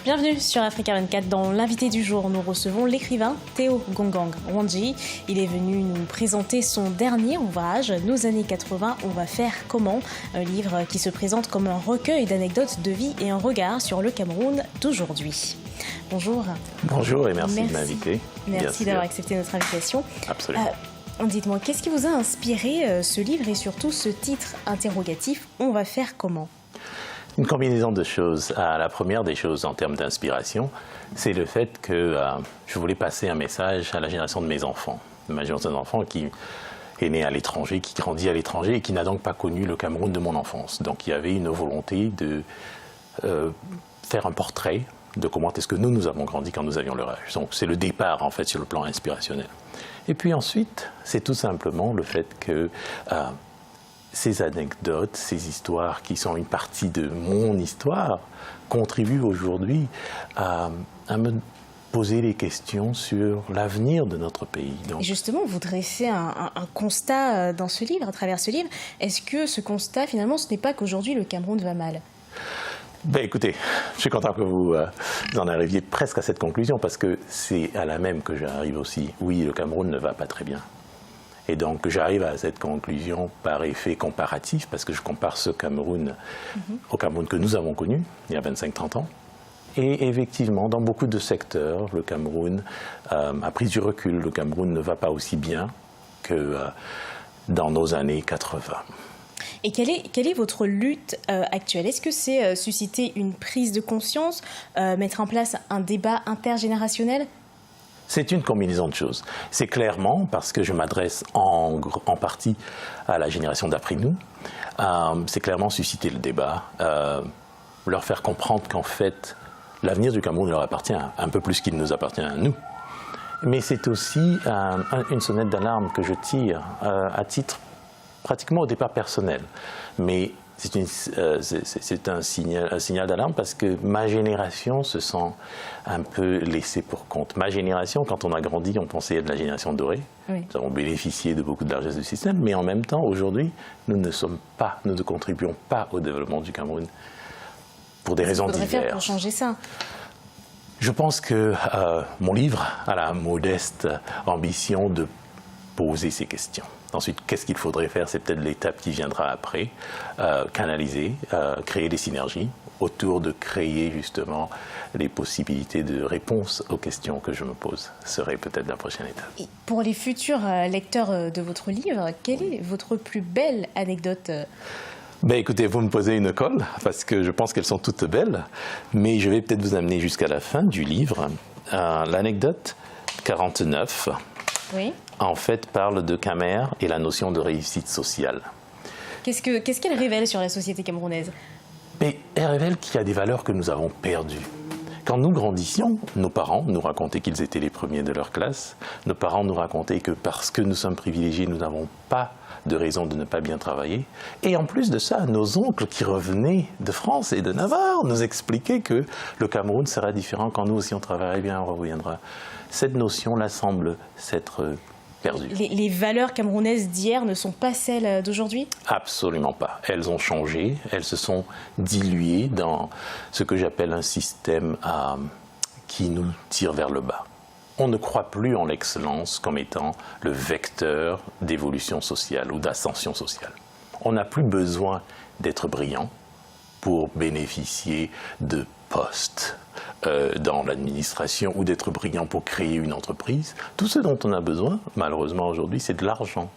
Bienvenue sur Africa 24. Dans l'invité du jour, nous recevons l'écrivain Théo Gongang Wandji. Il est venu nous présenter son dernier ouvrage, Nos années 80, on va faire comment ? Un livre qui se présente comme un recueil d'anecdotes de vie et un regard sur le Cameroun d'aujourd'hui. Bonjour. Bonjour et merci de m'inviter. Merci d'avoir accepté notre invitation. Absolument. Dites-moi, qu'est-ce qui vous a inspiré ce livre et surtout ce titre interrogatif, on va faire comment ? Une combinaison de choses. La première des choses en termes d'inspiration, c'est le fait que je voulais passer un message à la génération de mes enfants. Ma génération d'enfants qui est née à l'étranger, qui grandit à l'étranger et qui n'a donc pas connu le Cameroun de mon enfance. Donc il y avait une volonté de faire un portrait de comment est-ce que nous avons grandi quand nous avions leur âge. Donc c'est le départ en fait sur le plan inspirationnel. Et puis ensuite, c'est tout simplement le fait que ces anecdotes, ces histoires qui sont une partie de mon histoire, contribuent aujourd'hui à me poser des questions sur l'avenir de notre pays. Donc... Et justement, vous dressez un constat dans ce livre, à travers ce livre. Est-ce que ce constat, finalement, ce n'est pas qu'aujourd'hui le Cameroun va mal ? Ben écoutez, je suis content que vous en arriviez presque à cette conclusion, parce que c'est à la même que j'arrive aussi. Oui, le Cameroun ne va pas très bien. Et donc j'arrive à cette conclusion par effet comparatif, parce que je compare ce Cameroun au Cameroun que nous avons connu il y a 25-30 ans. Et effectivement, dans beaucoup de secteurs, le Cameroun a pris du recul. Le Cameroun ne va pas aussi bien que dans nos années 80. Et quelle est votre lutte actuelle ? Est-ce que c'est susciter une prise de conscience, mettre en place un débat intergénérationnel ? C'est une combinaison de choses. C'est clairement parce que je m'adresse en partie à la génération d'après nous. C'est clairement susciter le débat, leur faire comprendre qu'en fait, l'avenir du Cameroun leur appartient un peu plus qu'il nous appartient à nous. Mais c'est aussi une sonnette d'alarme que je tire à titre pratiquement au départ personnel. Mais c'est un signal d'alarme parce que ma génération se sent un peu laissée pour compte. Ma génération, quand on a grandi, on pensait être la génération dorée. Oui. Nous avons bénéficié de beaucoup de largesse du système, mais en même temps, aujourd'hui, nous ne contribuons pas au développement du Cameroun pour des raisons diverses. Qu'est-ce qu'il faudrait faire pour changer ça ? Je pense que mon livre a la modeste ambition de poser ces questions. Ensuite, qu'est-ce qu'il faudrait faire ? C'est peut-être l'étape qui viendra après. Canaliser, créer des synergies autour de créer justement les possibilités de réponse aux questions que je me pose. Ce serait peut-être la prochaine étape. Et pour les futurs lecteurs de votre livre, quelle est votre plus belle anecdote ? Ben écoutez, vous me posez une colle parce que je pense qu'elles sont toutes belles, mais je vais peut-être vous amener jusqu'à la fin du livre. L'anecdote 49. Oui. En fait, parle de Camer et la notion de réussite sociale. Qu'est-ce qu'elle révèle sur la société camerounaise ? Mais elle révèle qu'il y a des valeurs que nous avons perdues. Quand nous grandissions, nos parents nous racontaient qu'ils étaient les premiers de leur classe. Nos parents nous racontaient que parce que nous sommes privilégiés, nous n'avons pas de raison de ne pas bien travailler. Et en plus de ça, nos oncles qui revenaient de France et de Navarre nous expliquaient que le Cameroun sera différent quand nous aussi on travaillerait bien, on reviendra. Cette notion-là semble s'être perdue. Les valeurs camerounaises d'hier ne sont pas celles d'aujourd'hui ? Absolument pas. Elles ont changé, elles se sont diluées dans ce que j'appelle un système qui nous tire vers le bas. On ne croit plus en l'excellence comme étant le vecteur d'évolution sociale ou d'ascension sociale. On n'a plus besoin d'être brillant pour bénéficier de postes dans l'administration ou d'être brillant pour créer une entreprise. Tout ce dont on a besoin, malheureusement aujourd'hui, c'est de l'argent.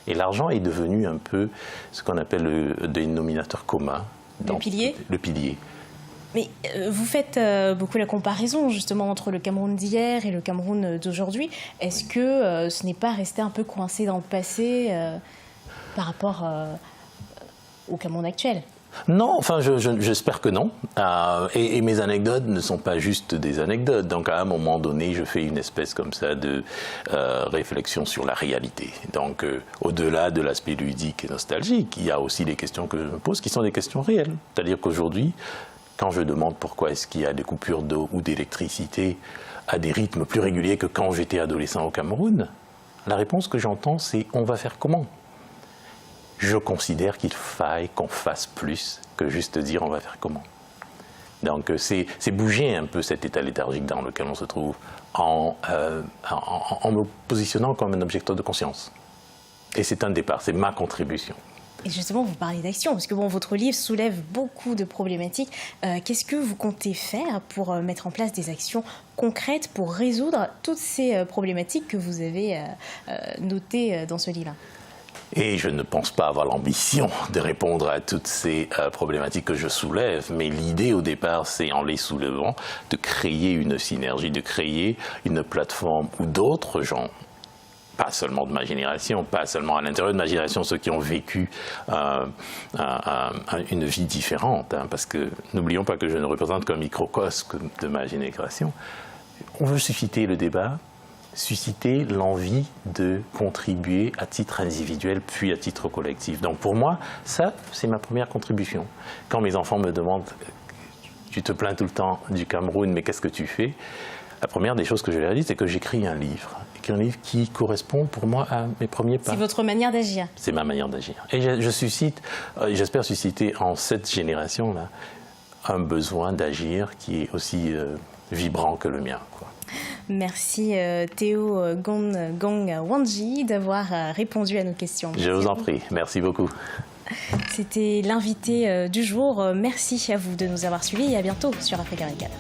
Et l'argent est devenu un peu ce qu'on appelle le dénominateur commun. Le pilier ? Le pilier. Mais vous faites beaucoup la comparaison justement entre le Cameroun d'hier et le Cameroun d'aujourd'hui. Est-ce que ce n'est pas resté un peu coincé dans le passé par rapport au Cameroun actuel ? Non, enfin, j'espère que non. Et mes anecdotes ne sont pas juste des anecdotes. Donc, à un moment donné, je fais une espèce comme ça de réflexion sur la réalité. Donc, au-delà de l'aspect ludique et nostalgique, il y a aussi des questions que je me pose qui sont des questions réelles. C'est-à-dire qu'aujourd'hui, quand je demande pourquoi est-ce qu'il y a des coupures d'eau ou d'électricité à des rythmes plus réguliers que quand j'étais adolescent au Cameroun, la réponse que j'entends, c'est « on va faire comment ?» Je considère qu'il faille qu'on fasse plus que juste dire « on va faire comment ?» Donc c'est bouger un peu cet état léthargique dans lequel on se trouve en me positionnant comme un objecteur de conscience. Et c'est un départ, c'est ma contribution. Et justement, vous parlez d'action, parce que bon, votre livre soulève beaucoup de problématiques. Qu'est-ce que vous comptez faire pour mettre en place des actions concrètes pour résoudre toutes ces problématiques que vous avez notées dans ce livre? Et je ne pense pas avoir l'ambition de répondre à toutes ces problématiques que je soulève, mais l'idée au départ, c'est en les soulevant, de créer une synergie, de créer une plateforme où d'autres gens, pas seulement de ma génération, pas seulement à l'intérieur de ma génération, ceux qui ont vécu une vie différente, hein, parce que n'oublions pas que je ne représente qu'un microcosme de ma génération. On veut susciter le débat, susciter l'envie de contribuer à titre individuel puis à titre collectif. Donc pour moi, ça, c'est ma première contribution. Quand mes enfants me demandent « tu te plains tout le temps du Cameroun, mais qu'est-ce que tu fais ?» La première des choses que je leur dis, c'est que j'écris un livre. Un livre qui correspond pour moi à mes premiers pas. C'est votre manière d'agir. C'est ma manière d'agir. Et j'espère susciter en cette génération-là un besoin d'agir qui est aussi vibrant que le mien, quoi. Merci Théo Gong Wanji d'avoir répondu à nos questions. Je vous en prie, merci beaucoup. C'était l'invité du jour. Merci à vous de nous avoir suivis et à bientôt sur Africa Régal.